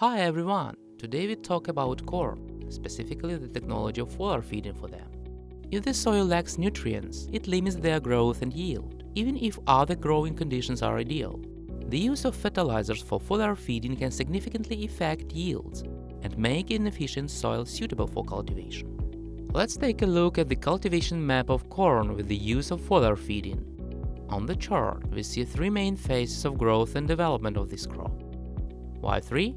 Hi everyone! Today we talk about corn, specifically the technology of foliar feeding for them. If the soil lacks nutrients, it limits their growth and yield, even if other growing conditions are ideal. The use of fertilizers for foliar feeding can significantly affect yields and make inefficient soil suitable for cultivation. Let's take a look at the cultivation map of corn with the use of foliar feeding. On the chart, we see three main phases of growth and development of this crop. Why three?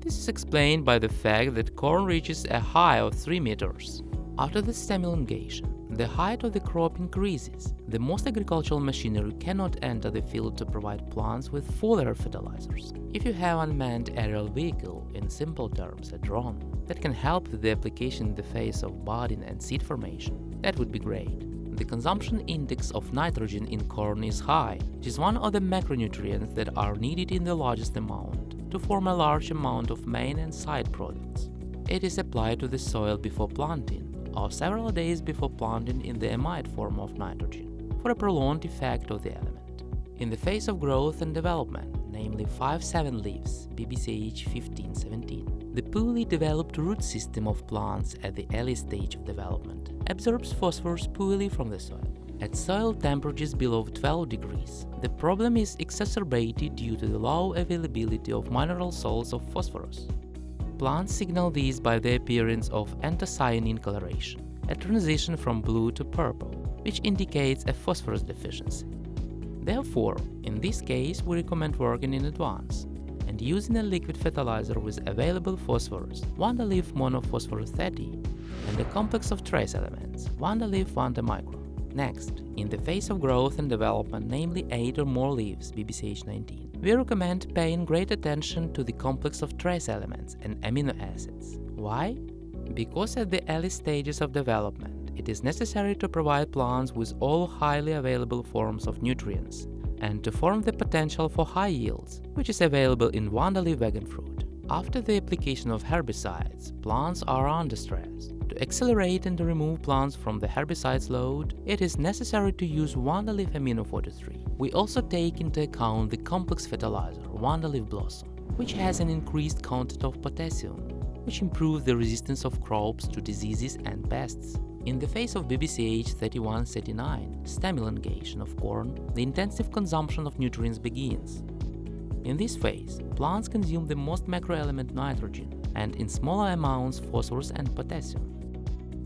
This is explained by the fact that corn reaches a height of 3 meters. After the stem elongation, the height of the crop increases. The most agricultural machinery cannot enter the field to provide plants with foliar fertilizers. If you have an unmanned aerial vehicle, in simple terms a drone, that can help with the application in the phase of budding and seed formation, that would be great. The consumption index of nitrogen in corn is high, which is one of the macronutrients that are needed in the largest amount to form a large amount of main and side products. It is applied to the soil before planting or several days before planting in the amide form of nitrogen for a prolonged effect of the element. In the phase of growth and development, namely 5-7 leaves, BBCH 15-17, the poorly developed root system of plants at the early stage of development absorbs phosphorus poorly from the soil. At soil temperatures below 12 degrees, the problem is exacerbated due to the low availability of mineral salts of phosphorus. Plants signal this by the appearance of anthocyanin coloration, a transition from blue to purple, which indicates a phosphorus deficiency. Therefore, in this case, we recommend working in advance and using a liquid fertilizer with available phosphorus, 1-leaf monophosphorus 30, and a complex of trace elements, 1-leaf 1-micron. Next, in the phase of growth and development, namely 8 or more leaves, BBCH 19, we recommend paying great attention to the complex of trace elements and amino acids. Why? Because at the early stages of development, it is necessary to provide plants with all highly available forms of nutrients and to form the potential for high yields, which is available in 1-leaf vegan fruit. After the application of herbicides, plants are under stress. To accelerate and to remove plants from the herbicides load, it is necessary to use 1-leaf amino 43. We also take into account the complex fertilizer 1-leaf blossom, which has an increased content of potassium, which improves the resistance of crops to diseases and pests. In the phase of BBCH 31-39, stem elongation of corn, the intensive consumption of nutrients begins. In this phase, plants consume the most macroelement nitrogen and in smaller amounts phosphorus and potassium.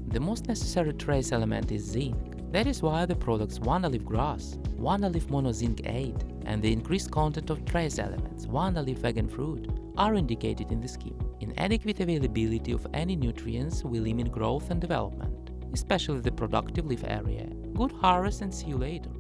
The most necessary trace element is zinc. That is why the products 1-leaf grass, 1-leaf monozinc 8, and the increased content of trace elements 1-leaf vegan fruit are indicated in the scheme. Inadequate availability of any nutrients will limit growth and development, especially the productive leaf area. Good harvest and see you later!